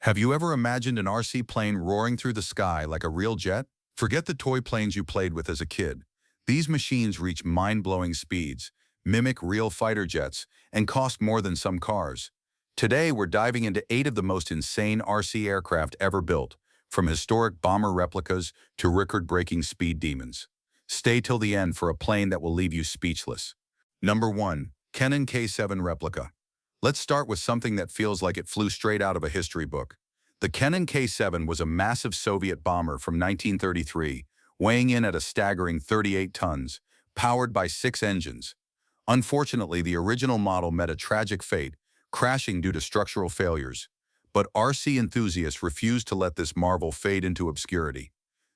Have you ever imagined an RC plane roaring through the sky like a real jet? Forget the toy planes you played with as a kid. These machines reach mind-blowing speeds, mimic real fighter jets, and cost more than some cars. Today, we're diving into 8 of the most insane RC aircraft ever built, from historic bomber replicas to record-breaking speed demons. Stay till the end for a plane that will leave you speechless. Number 1. Kenan K7 Replica. Let's start with something that feels like it flew straight out of a history book. The Kenan K7 was a massive Soviet bomber from 1933, weighing in at a staggering 38 tons, powered by 6 engines. Unfortunately, the original model met a tragic fate, crashing due to structural failures. But RC enthusiasts refused to let this marvel fade into obscurity.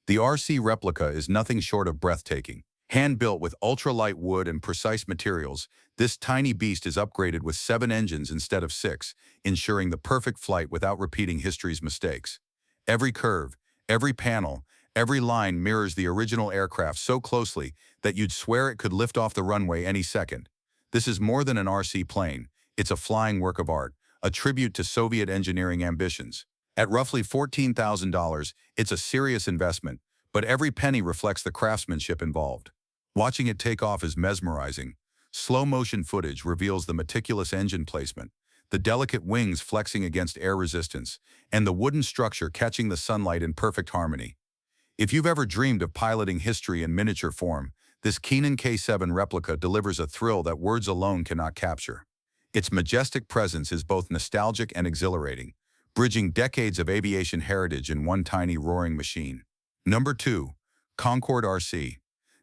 The RC replica is nothing short of breathtaking. Hand-built with ultra-light wood and precise materials, this tiny beast is upgraded with 7 engines instead of 6, ensuring the perfect flight without repeating history's mistakes. Every curve, every panel, every line mirrors the original aircraft so closely that you'd swear it could lift off the runway any second. This is more than an RC plane. It's a flying work of art, a tribute to Soviet engineering ambitions. At roughly $14,000, it's a serious investment, but every penny reflects the craftsmanship involved. Watching it take off is mesmerizing. Slow-motion footage reveals the meticulous engine placement, the delicate wings flexing against air resistance, and the wooden structure catching the sunlight in perfect harmony. If you've ever dreamed of piloting history in miniature form, this Kenan K7 replica delivers a thrill that words alone cannot capture. Its majestic presence is both nostalgic and exhilarating, bridging decades of aviation heritage in one tiny roaring machine. Number 2. Concorde RC.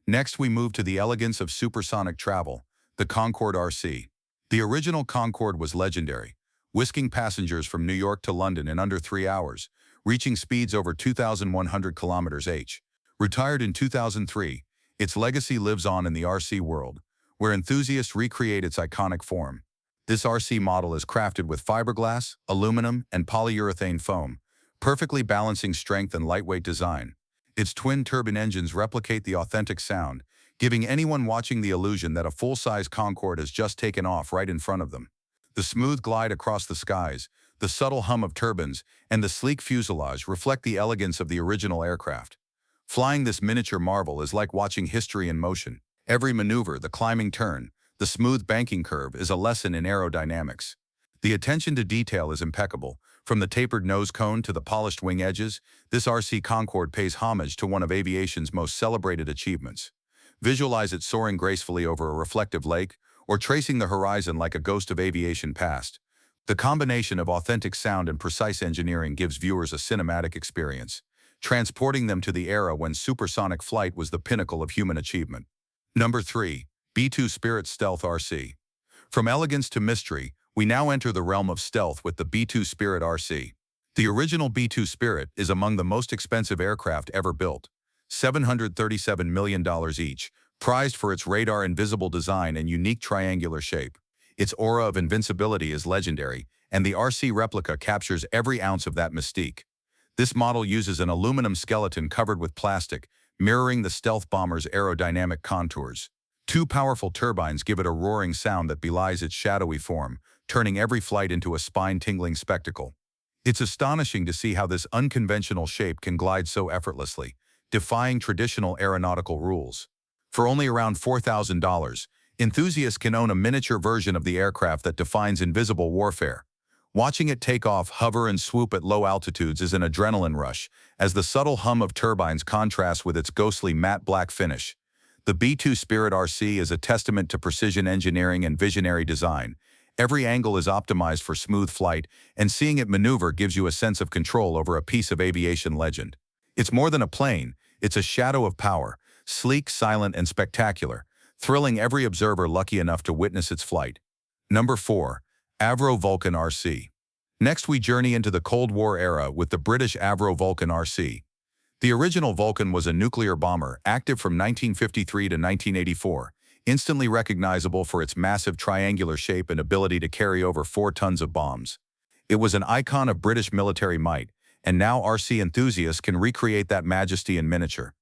Next, we move to the elegance of supersonic travel, the Concorde RC. The original Concorde was legendary, whisking passengers from New York to London in under 3 hours, reaching speeds over 2,100 kilometers/h. Retired in 2003, its legacy lives on in the RC world, where enthusiasts recreate its iconic form. This RC model is crafted with fiberglass, aluminum, and polyurethane foam, perfectly balancing strength and lightweight design. Its twin-turbine engines replicate the authentic sound, giving anyone watching the illusion that a full-size Concorde has just taken off right in front of them. The smooth glide across the skies, the subtle hum of turbines, and the sleek fuselage reflect the elegance of the original aircraft. Flying this miniature marvel is like watching history in motion. Every maneuver, the climbing turn, the smooth banking curve is a lesson in aerodynamics. The attention to detail is impeccable. From the tapered nose cone to the polished wing edges, this RC Concorde pays homage to one of aviation's most celebrated achievements. Visualize it soaring gracefully over a reflective lake, or tracing the horizon like a ghost of aviation past. The combination of authentic sound and precise engineering gives viewers a cinematic experience, transporting them to the era when supersonic flight was the pinnacle of human achievement. Number 3. B2 Spirit Stealth RC. From elegance to mystery, we now enter the realm of stealth with the B2 Spirit RC. The original B2 Spirit is among the most expensive aircraft ever built, $737 million each, prized for its radar-invisible design and unique triangular shape. Its aura of invincibility is legendary, and the RC replica captures every ounce of that mystique. This model uses an aluminum skeleton covered with plastic, mirroring the stealth bomber's aerodynamic contours. 2 powerful turbines give it a roaring sound that belies its shadowy form, turning every flight into a spine-tingling spectacle. It's astonishing to see how this unconventional shape can glide so effortlessly, defying traditional aeronautical rules. For only around $4,000, enthusiasts can own a miniature version of the aircraft that defines invisible warfare. Watching it take off, hover, and swoop at low altitudes is an adrenaline rush, as the subtle hum of turbines contrasts with its ghostly matte black finish. The B2 Spirit RC is a testament to precision engineering and visionary design. Every angle is optimized for smooth flight, and seeing it maneuver gives you a sense of control over a piece of aviation legend. It's more than a plane, it's a shadow of power, sleek, silent, and spectacular, thrilling every observer lucky enough to witness its flight. Number 4. Avro Vulcan RC. Next, we journey into the Cold War era with the British Avro Vulcan RC. The original Vulcan was a nuclear bomber, active from 1953 to 1984, instantly recognizable for its massive triangular shape and ability to carry over 4 tons of bombs. It was an icon of British military might, and now RC enthusiasts can recreate that majesty in miniature.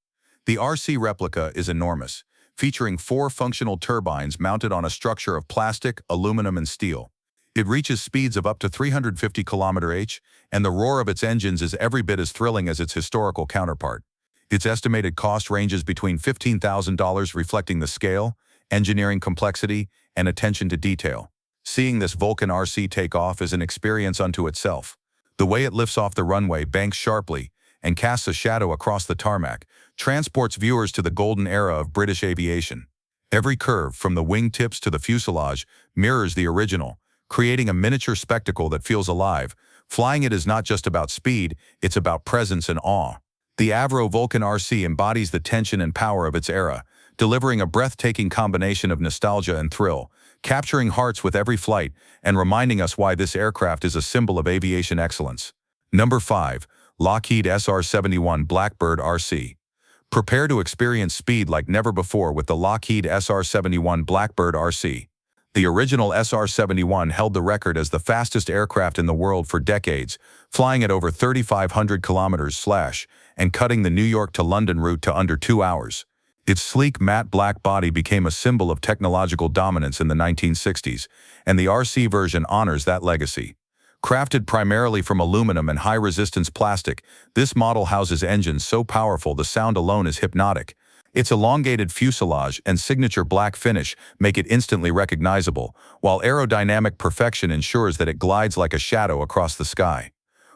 The RC replica is enormous, featuring 4 functional turbines mounted on a structure of plastic, aluminum, and steel. It reaches speeds of up to 350 km/h, and the roar of its engines is every bit as thrilling as its historical counterpart. Its estimated cost ranges between $15,000, reflecting the scale, engineering complexity, and attention to detail. Seeing this Vulcan RC take off is an experience unto itself. The way it lifts off the runway, banks sharply, and casts a shadow across the tarmac transports viewers to the golden era of British aviation. Every curve, from the wingtips to the fuselage, mirrors the original, creating a miniature spectacle that feels alive. Flying it is not just about speed, it's about presence and awe. The Avro Vulcan RC embodies the tension and power of its era, delivering a breathtaking combination of nostalgia and thrill, capturing hearts with every flight and reminding us why this aircraft is a symbol of aviation excellence. Number 5. Lockheed SR71 Blackbird RC. Prepare to experience speed like never before with the Lockheed SR71 Blackbird RC. The original SR71 held the record as the fastest aircraft in the world for decades, flying at over 3,500 km/h and cutting the New York to London route to under 2 hours. Its sleek matte black body became a symbol of technological dominance in the 1960s, and the RC version honors that legacy. Crafted primarily from aluminum and high-resistance plastic, this model houses engines so powerful the sound alone is hypnotic. Its elongated fuselage and signature black finish make it instantly recognizable, while aerodynamic perfection ensures that it glides like a shadow across the sky.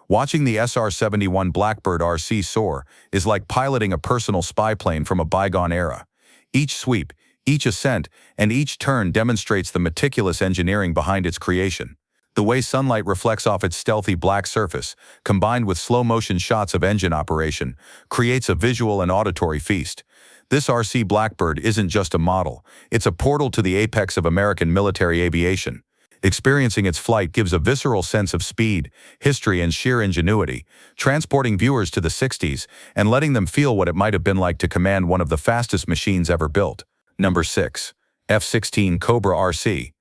Watching the SR71 Blackbird RC soar is like piloting a personal spy plane from a bygone era. Each sweep, each ascent, and each turn demonstrates the meticulous engineering behind its creation. The way sunlight reflects off its stealthy black surface, combined with slow-motion shots of engine operation, creates a visual and auditory feast. This RC Blackbird isn't just a model, it's a portal to the apex of American military aviation. Experiencing its flight gives a visceral sense of speed, history, and sheer ingenuity, transporting viewers to the 60s and letting them feel what it might have been like to command one of the fastest machines ever built. Number 6. F-16 Cobra RC.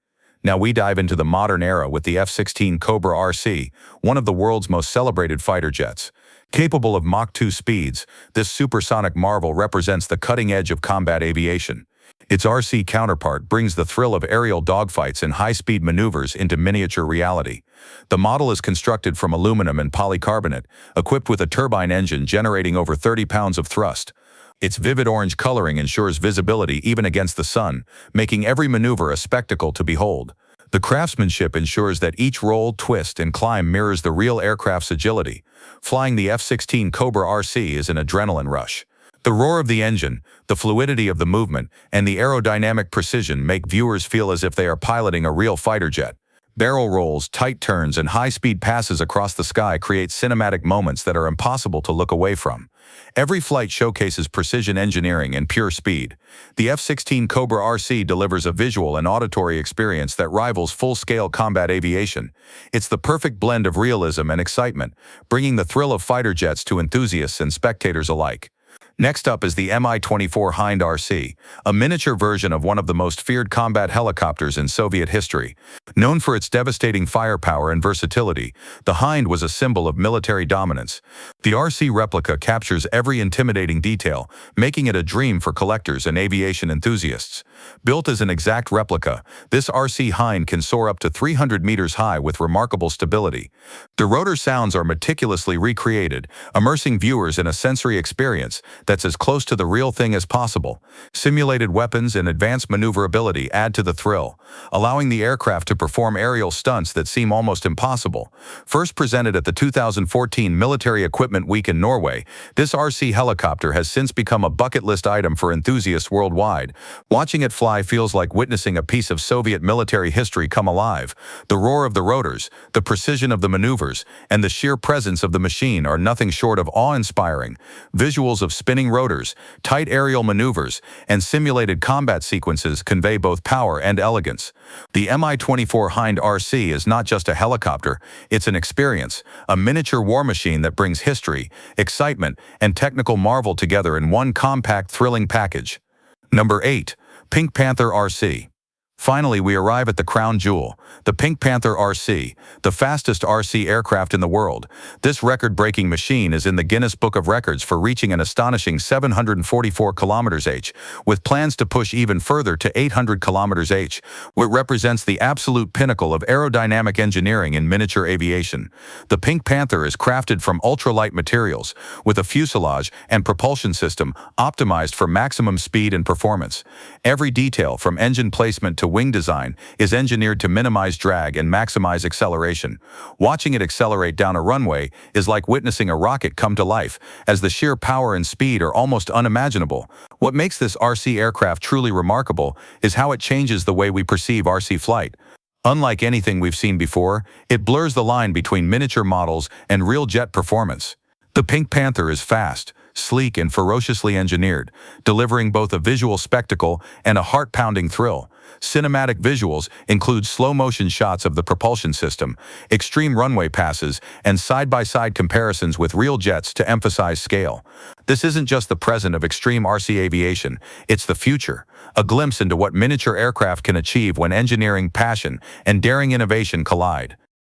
Now we dive into the modern era with the F-16 Cobra RC, one of the world's most celebrated fighter jets. Capable of Mach 2 speeds, this supersonic marvel represents the cutting edge of combat aviation. Its RC counterpart brings the thrill of aerial dogfights and high-speed maneuvers into miniature reality. The model is constructed from aluminum and polycarbonate, equipped with a turbine engine generating over 30 pounds of thrust. Its vivid orange coloring ensures visibility even against the sun, making every maneuver a spectacle to behold. The craftsmanship ensures that each roll, twist, and climb mirrors the real aircraft's agility. Flying the F-16 Cobra RC is an adrenaline rush. The roar of the engine, the fluidity of the movement, and the aerodynamic precision make viewers feel as if they are piloting a real fighter jet. Barrel rolls, tight turns, and high-speed passes across the sky create cinematic moments that are impossible to look away from. Every flight showcases precision engineering and pure speed. The F-16 Cobra RC delivers a visual and auditory experience that rivals full-scale combat aviation. It's the perfect blend of realism and excitement, bringing the thrill of fighter jets to enthusiasts and spectators alike. Next up is the MI24 Hind RC, a miniature version of one of the most feared combat helicopters in Soviet history. Known for its devastating firepower and versatility, the Hind was a symbol of military dominance. The RC replica captures every intimidating detail, making it a dream for collectors and aviation enthusiasts. Built as an exact replica, this RC Hind can soar up to 300 meters high with remarkable stability. The rotor sounds are meticulously recreated, immersing viewers in a sensory experience that's as close to the real thing as possible. Simulated weapons and advanced maneuverability add to the thrill, allowing the aircraft to perform aerial stunts that seem almost impossible. First presented at the 2014 Military Equipment Week in Norway, this RC helicopter has since become a bucket list item for enthusiasts worldwide. Watching it fly feels like witnessing a piece of Soviet military history come alive. The roar of the rotors, the precision of the maneuvers, and the sheer presence of the machine are nothing short of awe-inspiring. Visuals of spinning rotors, tight aerial maneuvers, and simulated combat sequences convey both power and elegance. The MI24 Hind RC is not just a helicopter, it's an experience, a miniature war machine that brings history, excitement, and technical marvel together in one compact, thrilling package. Number 8. Pink Panther RC. Finally, we arrive at the crown jewel, the Pink Panther RC, the fastest RC aircraft in the world. This record-breaking machine is in the Guinness Book of Records for reaching an astonishing 744 km/h, with plans to push even further to 800 km/h, which represents the absolute pinnacle of aerodynamic engineering in miniature aviation. The Pink Panther is crafted from ultralight materials, with a fuselage and propulsion system optimized for maximum speed and performance. Every detail, from engine placement to wing design, is engineered to minimize drag and maximize acceleration. Watching it accelerate down a runway is like witnessing a rocket come to life, as the sheer power and speed are almost unimaginable. What makes this RC aircraft truly remarkable is how it changes the way we perceive RC flight. Unlike anything we've seen before, it blurs the line between miniature models and real jet performance. The Pink Panther is fast, sleek, and ferociously engineered, delivering both a visual spectacle and a heart-pounding thrill. Cinematic visuals include slow-motion shots of the propulsion system, extreme runway passes, and side-by-side comparisons with real jets to emphasize scale. This isn't just the present of extreme RC aviation, it's the future, a glimpse into what miniature aircraft can achieve when engineering, passion, and daring innovation collide.